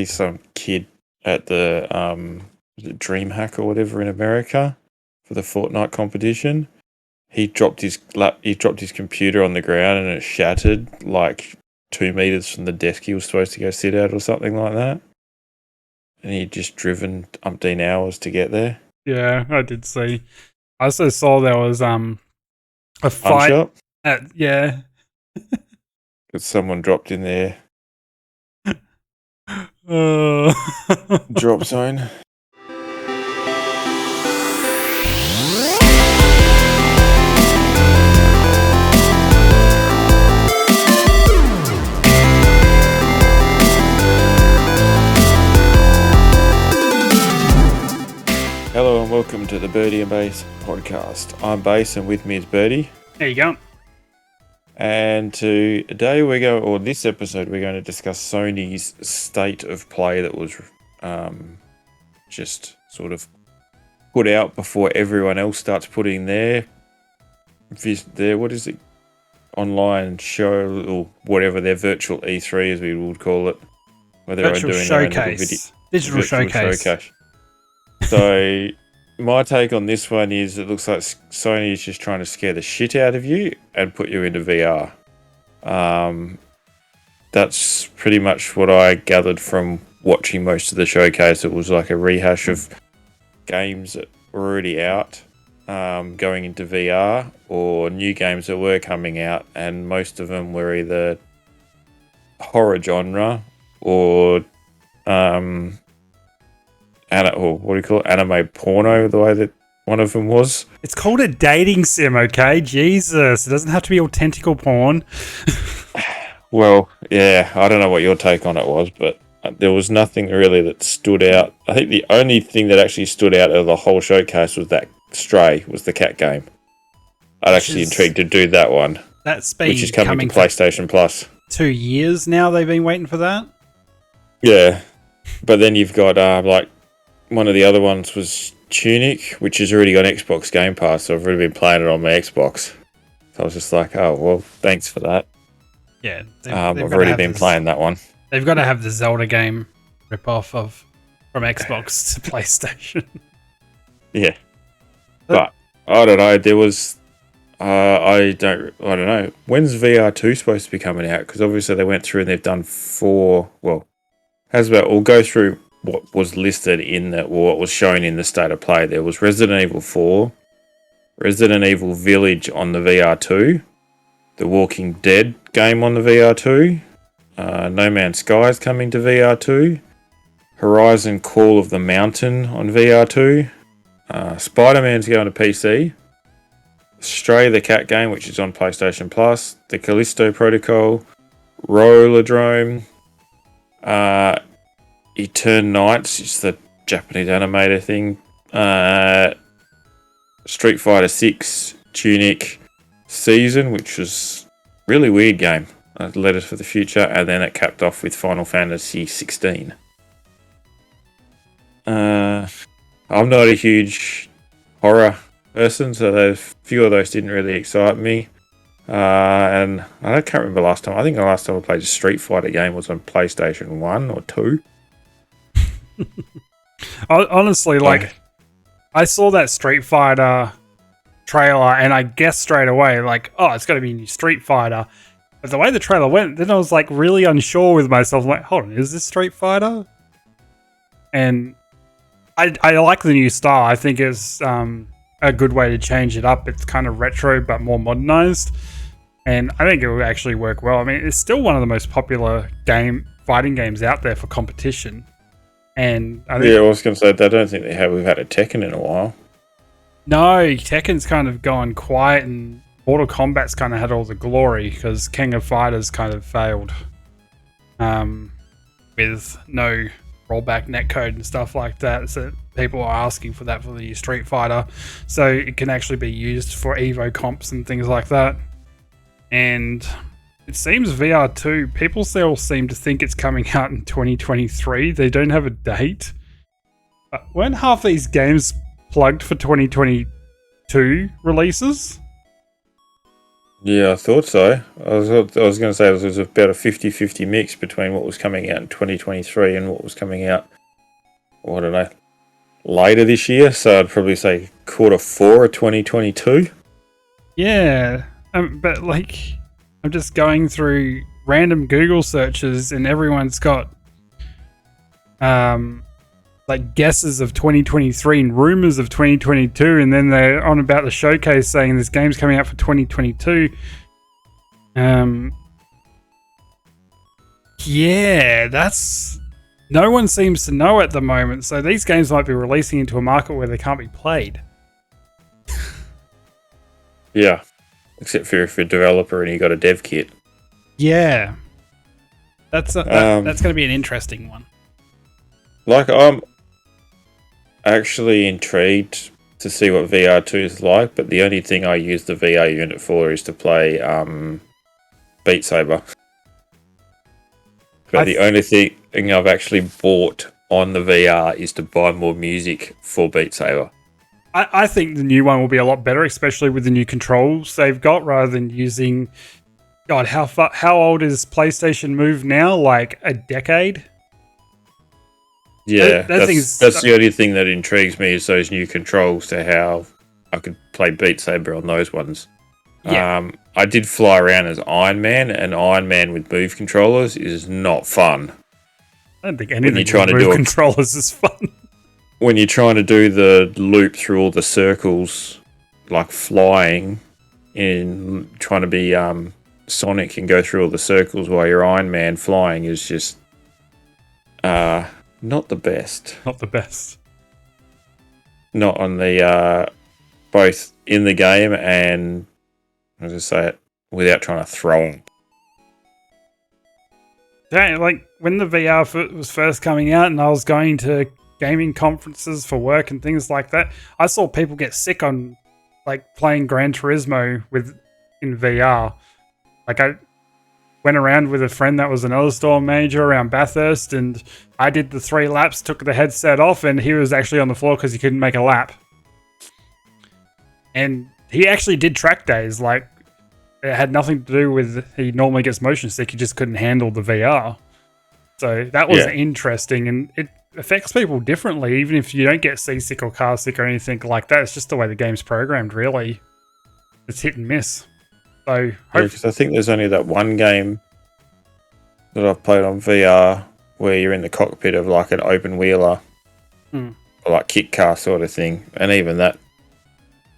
He's some kid at the was it DreamHack or whatever in America for the Fortnite competition. He dropped his computer on the ground and it shattered like 2 meters from the desk he was supposed to go sit at or something like that. And he'd just driven umpteen hours to get there. Yeah, I did see. I also saw there was a fight at because someone dropped in there. Drop zone. Hello and welcome to the Birdy and Bass Podcast. I'm Bass and with me is Birdy. There you go. And this episode we're going to discuss Sony's state of play that was just sort of put out before everyone else starts putting their what is it, online show or whatever, their virtual E3 as we would call it. Virtual showcase. Digital showcase. So my take on this one is it looks like Sony is just trying to scare the shit out of you and put you into VR. That's pretty much what I gathered from watching most of the showcase. It was like a rehash of games that were already out, going into VR, or new games that were coming out, and most of them were either horror genre or anime porno, the way that one of them was. It's called a dating sim, okay? Jesus, it doesn't have to be all tentacle porn. Well, yeah, I don't know what your take on it was, but there was nothing really that stood out. I think the only thing that actually stood out of the whole showcase was that Stray, was the cat game. I'd actually intrigued to do that one. That's been which is coming to PlayStation Plus. 2 years now they've been waiting for that. Yeah, but then you've got one of the other ones was Tunic, which has already got Xbox Game Pass, so I've already been playing it on my Xbox. So I was just like, oh, well, thanks for that. Yeah. I've already been playing that one. They've got to have the Zelda game rip-off from Xbox to PlayStation. Yeah. But, I don't know, there was... I don't know. When's VR2 supposed to be coming out? Because obviously they went through and they've done 4... Well, we'll go through what was listed in what was shown in the state of play. There was Resident Evil 4, Resident Evil Village on the VR2, The Walking Dead game on the VR2, No Man's Sky is coming to VR2, Horizon Call of the Mountain on VR2, Spider-Man's going to PC, Stray the cat game, which is on PlayStation Plus, The Callisto Protocol, Rollerdrome, Etern Knights, it's the Japanese animator thing. Street Fighter 6, Tunic, Season, which was a really weird game. Letters for the Future, and then it capped off with Final Fantasy 16. I'm not a huge horror person, so a few of those didn't really excite me. And I can't remember last time. I think the last time I played a Street Fighter game was on PlayStation 1 or 2. Honestly, I saw that Street Fighter trailer and I guessed straight away, it's got to be a new Street Fighter. But the way the trailer went, then I was really unsure with myself. I'm like, hold on, is this Street Fighter? And I like the new style. I think it's a good way to change it up. It's kind of retro but more modernized. And I think it will actually work well. I mean, it's still one of the most popular fighting games out there for competition. And I think, I was going to say, I don't think we've had a Tekken in a while. No, Tekken's kind of gone quiet, and Mortal Kombat's kind of had all the glory because King of Fighters kind of failed with no rollback netcode and stuff like that. So people are asking for that for the new Street Fighter, so it can actually be used for Evo comps and things like that. And it seems VR2, people still seem to think it's coming out in 2023. They don't have a date. But weren't half these games plugged for 2022 releases? Yeah, I thought so. I was going to say it was about a 50-50 mix between what was coming out in 2023 and what was coming out, well, I don't know, later this year. So I'd probably say Q4 of 2022. Yeah, but like, I'm just going through random Google searches, and everyone's got like guesses of 2023 and rumors of 2022, and then they're on about the showcase saying this game's coming out for 2022. Yeah, that's no one seems to know at the moment. So these games might be releasing into a market where they can't be played. Yeah, except for if you're a developer and you got a dev kit. Yeah, that's going to be an interesting one. Like, I'm actually intrigued to see what VR2 is like, but the only thing I use the VR unit for is to play Beat Saber. But the only thing I've actually bought on the VR is to buy more music for Beat Saber. I think the new one will be a lot better, especially with the new controls they've got, rather than using... God, how old is PlayStation Move now? Like a decade? Yeah, that's the only thing that intrigues me is those new controls to how I could play Beat Saber on those ones. Yeah. I did fly around as Iron Man, and Iron Man with Move controllers is not fun. I don't think anything with Move controllers is fun. When you're trying to do the loop through all the circles, like flying, and trying to be Sonic and go through all the circles while you're Iron Man flying is just not the best. Not the best. Not on the both in the game and, I'll just say it, without trying to throw them. Dang, like when the VR was first coming out and I was going to gaming conferences for work and things like that, I saw people get sick on like playing Gran Turismo in VR. Like I went around with a friend that was another store manager around Bathurst, and I did the 3 laps, took the headset off, and he was actually on the floor because he couldn't make a lap. And he actually did track days. Like, it had nothing to do with he normally gets motion sick. He just couldn't handle the VR. So that was interesting, and it affects people differently. Even if you don't get seasick or car sick or anything like that, it's just the way the game's programmed. Really, it's hit and miss. So because I think there's only that one game that I've played on VR where you're in the cockpit of like an open wheeler, or like kit car sort of thing, and even that,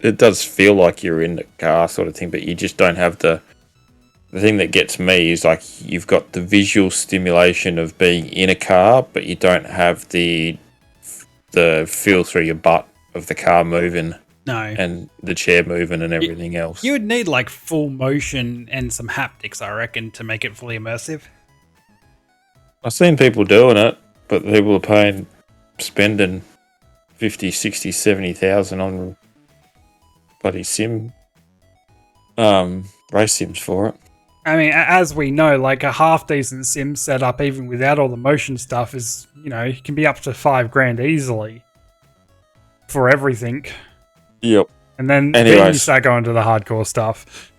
it does feel like you're in the car sort of thing, but you just don't have the thing that gets me is like you've got the visual stimulation of being in a car, but you don't have the feel through your butt of the car moving. No. And the chair moving and everything else. You would need like full motion and some haptics, I reckon, to make it fully immersive. I've seen people doing it, but people are spending 50, 60, 70,000 on bloody race sims for it. I mean, as we know, like a half decent sim setup, even without all the motion stuff, is, can be up to $5,000 easily for everything. Yep. And then you start going to the hardcore stuff.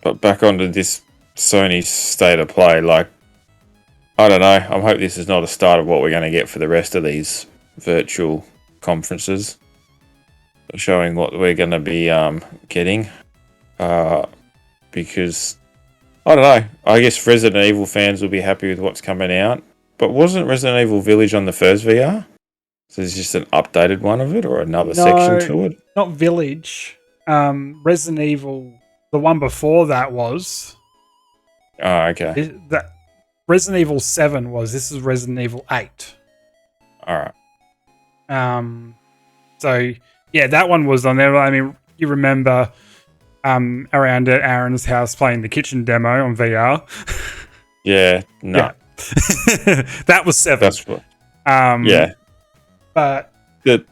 But back onto this Sony State of Play, like, I don't know. I hope this is not a start of what we're going to get for the rest of these virtual conferences, showing what we're going to be getting. Because, I don't know. I guess Resident Evil fans will be happy with what's coming out. But wasn't Resident Evil Village on the first VR? So it's just an updated one of it or another section to it? Not Village. Resident Evil, the one before that was. Oh, okay. Resident Evil 7 was. This is Resident Evil 8. All right. So, yeah, that one was on there. I mean, you remember around at Aaron's house playing the kitchen demo on VR? Yeah, no. Yeah. That was 7. That's what. Yeah. But the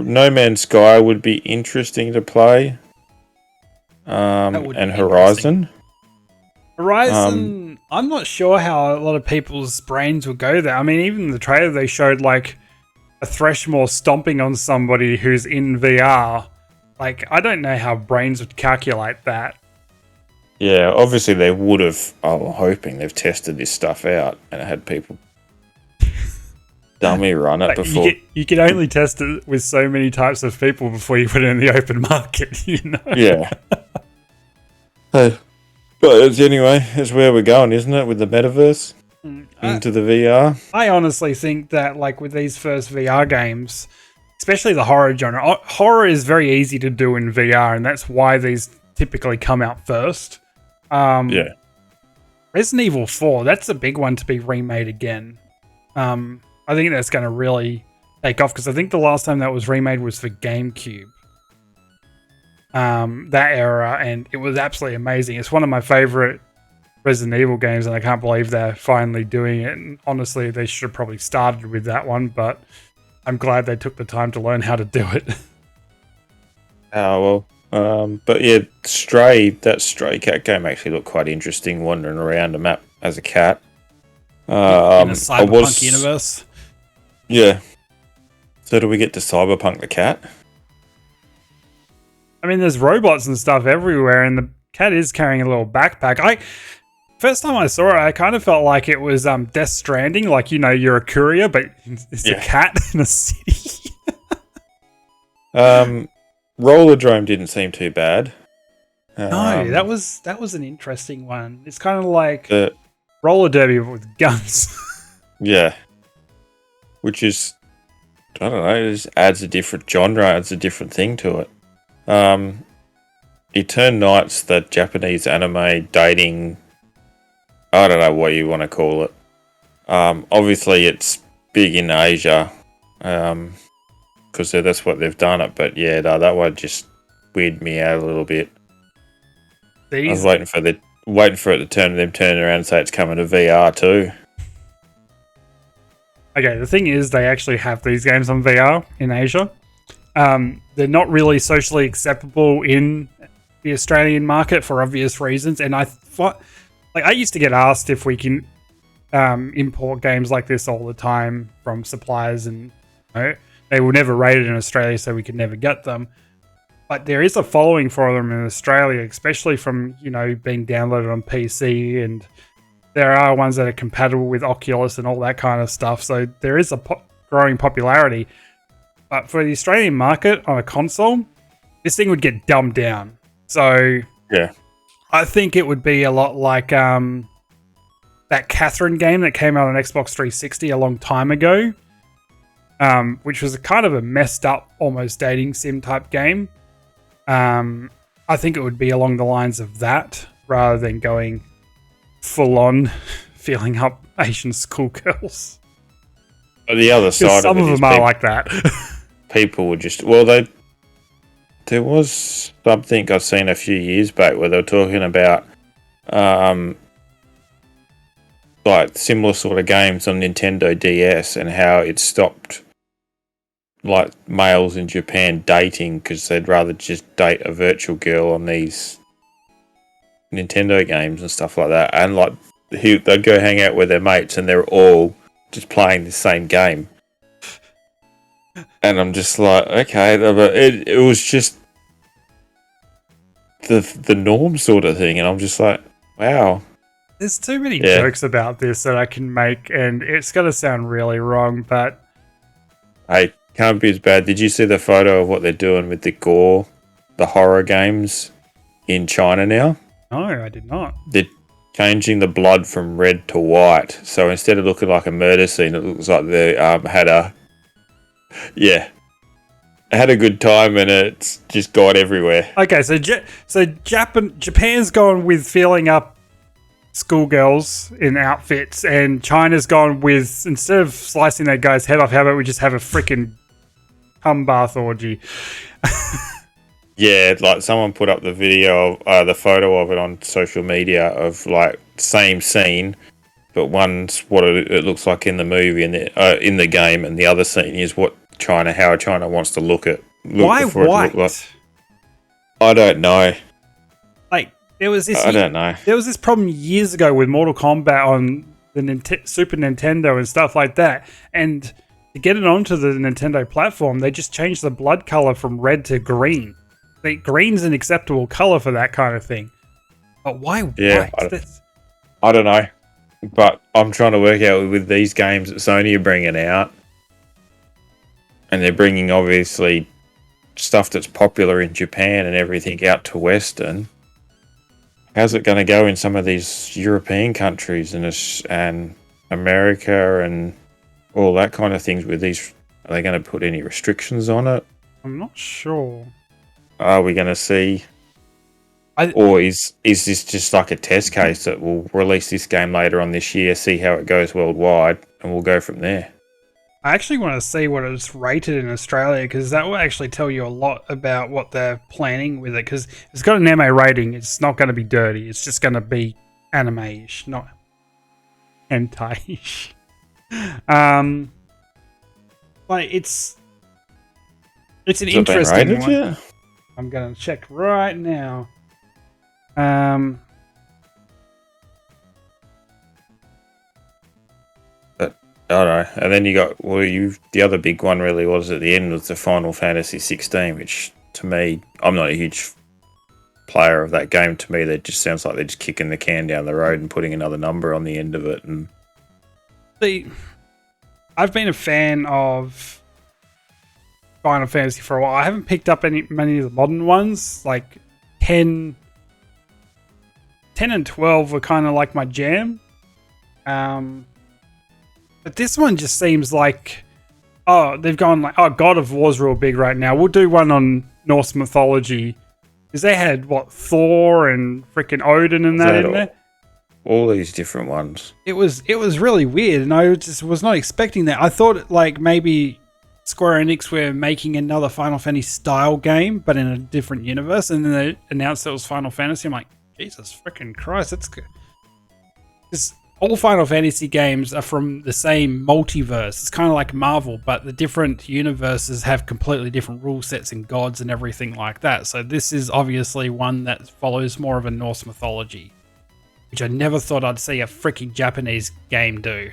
No Man's Sky would be interesting to play. And Horizon. Horizon, I'm not sure how a lot of people's brains would go there. I mean, even in the trailer, they showed like a Threshmore stomping on somebody who's in VR Like, I don't know how brains would calculate that. Yeah, obviously they would have. I'm hoping they've tested this stuff out and had people dummy run it before. You can only test it with so many types of people before you put it in the open market, you know? Yeah. But anyway, that's where we're going, isn't it? With the metaverse into the VR. I honestly think that, like, with these first VR games, especially the horror genre, horror is very easy to do in VR, and that's why these typically come out first. Yeah. Resident Evil 4, that's a big one to be remade again. I think that's going to really take off because I think the last time that was remade was for GameCube. That era, and it was absolutely amazing. It's one of my favorite Resident Evil games, and I can't believe they're finally doing it. And honestly, they should have probably started with that one, but I'm glad they took the time to learn how to do it. Oh, well. But yeah, that Stray Cat game actually looked quite interesting, wandering around a map as a cat. In a cyberpunk universe. Yeah. So do we get to cyberpunk the cat? I mean, there's robots and stuff everywhere, and the cat is carrying a little backpack. First time I saw it, I kind of felt like it was Death Stranding, like, you know, you're a courier, but it's a cat in a city. Rollerdrome didn't seem too bad. No, that was an interesting one. It's kind of like roller derby with guns. Yeah. Which is, I don't know, it just adds a different genre, adds a different thing to it. Etern Knights, the Japanese anime dating, I don't know what you want to call it. Obviously it's big in Asia, because that's what they've done it. But yeah, no, that one just weirded me out a little bit. I was waiting for it to turn around and say it's coming to VR too. Okay, the thing is, they actually have these games on VR in Asia. They're not really socially acceptable in the Australian market for obvious reasons, and I used to get asked if we can import games like this all the time from suppliers, and they were never rated in Australia, so we could never get them. But there is a following for them in Australia, especially from being downloaded on PC, and there are ones that are compatible with Oculus and all that kind of stuff. So there is a growing popularity. But for the Australian market on a console, this thing would get dumbed down. So yeah, I think it would be a lot like that Catherine game that came out on Xbox 360 a long time ago, which was a kind of a messed up, almost dating sim type game. I think it would be along the lines of that rather than going full on feeling up Asian schoolgirls. The other side some of them are like that. People would just there was something I've seen a few years back where they were talking about like similar sort of games on Nintendo DS and how it stopped like males in Japan dating because they'd rather just date a virtual girl on these Nintendo games and stuff like that, and like they'd go hang out with their mates and they're all just playing the same game. And I'm just like, okay, but it was just the norm sort of thing, and I'm just like, wow. There's too many jokes about this that I can make, and it's going to sound really wrong, but hey, can't be as bad. Did you see the photo of what they're doing with the gore, the horror games in China now? No, I did not. They're changing the blood from red to white, so instead of looking like a murder scene, it looks like they had a good time, and it's just gone everywhere. Okay, so Japan's gone with feeling up schoolgirls in outfits, and China's gone with, instead of slicing that guy's head off, how about we just have a freaking cum bath orgy? Yeah, like someone put up the video of the photo of it on social media of like same scene, but one's what it looks like in the movie and in the game, and the other scene is how China wants to look Why white? Like. I don't know. Like there was this. I don't know. There was this problem years ago with Mortal Kombat on the Super Nintendo and stuff like that, and to get it onto the Nintendo platform, they just changed the blood color from red to green. green's an acceptable color for that kind of thing. But why white? I don't know. But I'm trying to work out with these games that Sony are bringing out. And they're bringing, obviously, stuff that's popular in Japan and everything out to Western. How's it going to go in some of these European countries and America and all that kind of things with these? Are they going to put any restrictions on it? I'm not sure. Are we going to see... Or is this just like a test case that we'll release this game later on this year, see how it goes worldwide, and we'll go from there? I actually want to see what it's rated in Australia, because that will actually tell you a lot about what they're planning with it, because it's got an MA rating. It's not going to be dirty. It's just going to be anime-ish, not hentai-ish. Like, it's an interesting one. Yet? I'm going to check right now. I don't know. And then you got the other big one really was at the end was the Final Fantasy 16, which to me, I'm not a huge player of that game. To me, that just sounds like they're just kicking the can down the road and putting another number on the end of it. And I've been a fan of Final Fantasy for a while. I haven't picked up many of the modern ones, like 10 and 12 were kind of like my jam. But this one just seems like, they've gone like, God of War's real big right now. We'll do one on Norse mythology. Because they had, Thor and freaking Odin and that in there? All these different ones. It was really weird, and I just was not expecting that. I thought, like, maybe Square Enix were making another Final Fantasy style game, but in a different universe, and then they announced it was Final Fantasy. I'm like, Jesus freaking Christ, that's good. Because all Final Fantasy games are from the same multiverse. It's kind of like Marvel, but the different universes have completely different rule sets and gods and everything like that. So this is obviously one that follows more of a Norse mythology, which I never thought I'd see a freaking Japanese game do.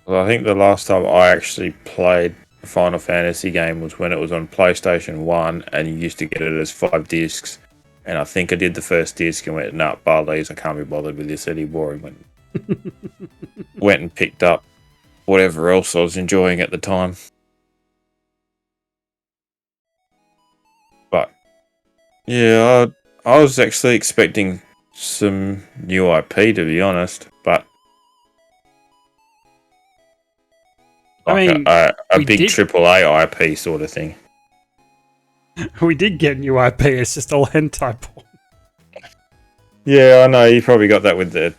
Well, I think the last time I actually played a Final Fantasy game was when it was on PlayStation 1, and you used to get it as 5 discs. And I think I did the first disc and went, nah, Barley's, I can't be bothered with this anymore. And went and picked up whatever else I was enjoying at the time. But, yeah, I was actually expecting some new IP, to be honest. But, like a big AAA IP sort of thing. We did get new IP, it's just all hentai porn. Yeah, I know, you probably got that with the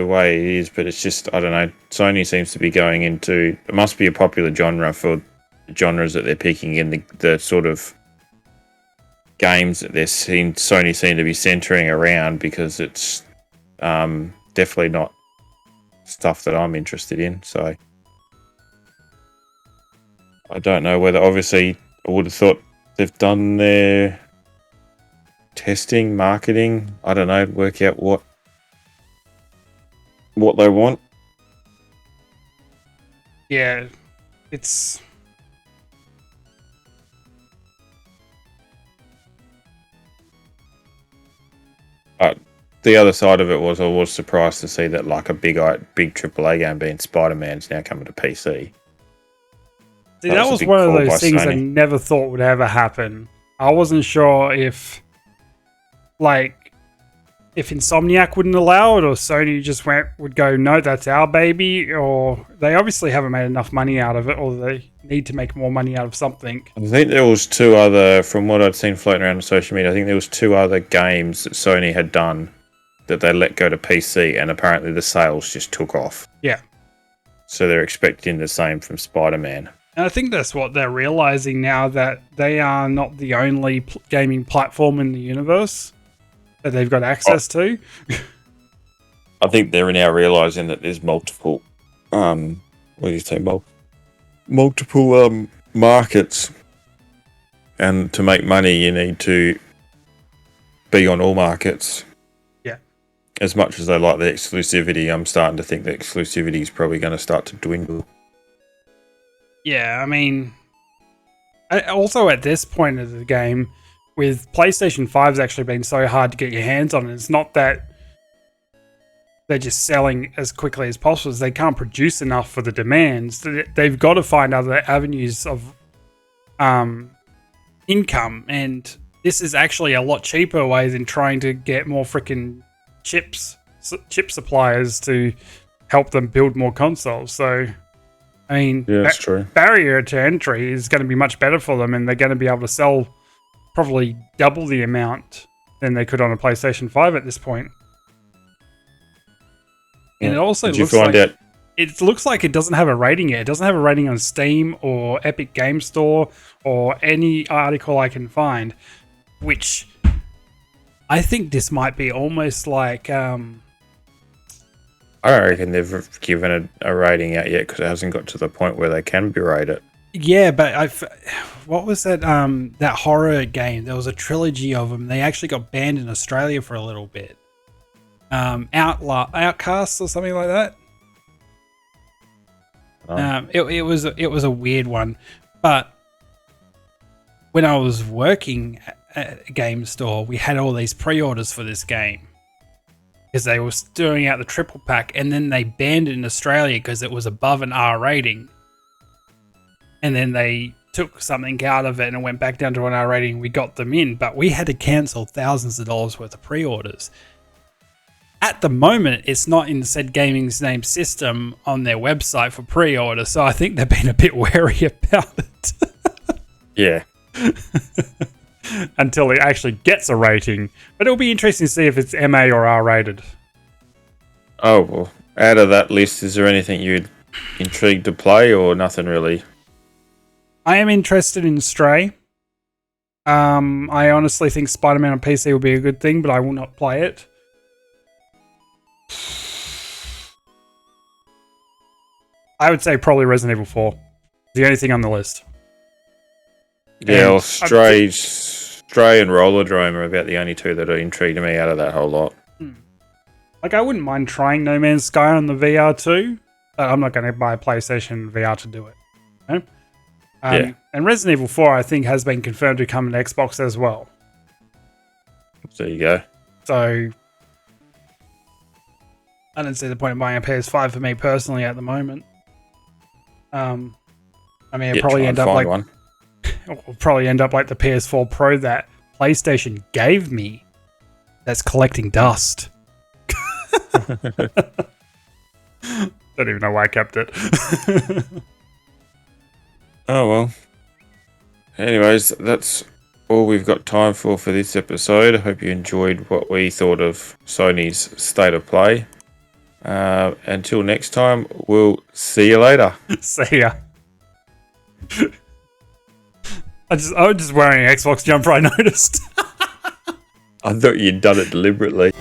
way it is, but it's just, I don't know, Sony seems to be going into, it must be a popular genre for the genres that they're picking in the sort of games that Sony seem to be centering around, because it's definitely not stuff that I'm interested in, so I don't know whether, obviously, I would have thought they've done their testing, marketing, I don't know, work out what they want. Yeah, it's... But the other side of it was I was surprised to see that like a big AAA game being Spider-Man's now coming to PC. See, that was one of those things I never thought would ever happen. I wasn't sure if Insomniac wouldn't allow it, or Sony just would go, no, that's our baby, or they obviously haven't made enough money out of it, or they need to make more money out of something. I think there was 2 other, from what I'd seen floating around on social media, I think there was 2 other games that Sony had done that they let go to PC, and apparently the sales just took off. Yeah. So they're expecting the same from Spider-Man. And I think that's what they're realizing now, that they are not the only gaming platform in the universe that they've got access to. I think they're now realizing that there's multiple, multiple markets, and to make money, you need to be on all markets. Yeah. As much as they like the exclusivity, I'm starting to think the exclusivity is probably going to start to dwindle. Yeah, I mean, also at this point of the game, with PlayStation 5's actually been so hard to get your hands on, it's not that they're just selling as quickly as possible, as they can't produce enough for the demands. They've got to find other avenues of income, and this is actually a lot cheaper way than trying to get more freaking chip suppliers to help them build more consoles. So, I mean, yeah, that's true. Barrier to entry is going to be much better for them, and they're going to be able to sell probably double the amount than they could on a PlayStation 5 at this point. Yeah. And it also looks like it doesn't have a rating yet. It doesn't have a rating on Steam or Epic Game Store or any article I can find, which I think this might be almost like... I don't reckon they've given a rating out yet because it hasn't got to the point where they can berate it. Yeah, but what was that that horror game? There was a trilogy of them. They actually got banned in Australia for a little bit. Outcasts or something like that. Oh. It was a weird one, but when I was working at a game store, we had all these pre-orders for this game because they were doing out the triple pack, and then they banned it in Australia because it was above an R rating, and then they took something out of it and it went back down to an R rating. We got them in, but we had to cancel thousands of dollars worth of pre-orders. At the moment, it's not in said gaming's name system on their website for pre-order, so I think they've been a bit wary about it. Yeah. Until it actually gets a rating. But it'll be interesting to see if it's MA or R rated. Oh, well, out of that list, is there anything you'd intrigued to play or nothing really? I am interested in Stray. I honestly think Spider-Man on PC will be a good thing, but I will not play it. I would say probably Resident Evil 4. The only thing on the list. Yeah, well, Stray and Rollerdrome are about the only two that are intriguing me out of that whole lot. Like, I wouldn't mind trying No Man's Sky on the VR too, but I'm not going to buy a PlayStation VR to do it. You know? Yeah. And Resident Evil 4, I think, has been confirmed to come to Xbox as well. There you go. So I don't see the point of buying a PS5 for me personally at the moment. I mean, it'll probably end up like one. It'll probably end up like the PS4 Pro that PlayStation gave me. That's collecting dust. Don't even know why I kept it. Oh well. Anyways, that's all we've got time for this episode. I hope you enjoyed what we thought of Sony's State of Play. Until next time, we'll see you later. See ya. I was just wearing an Xbox jumper, I noticed. I thought you'd done it deliberately.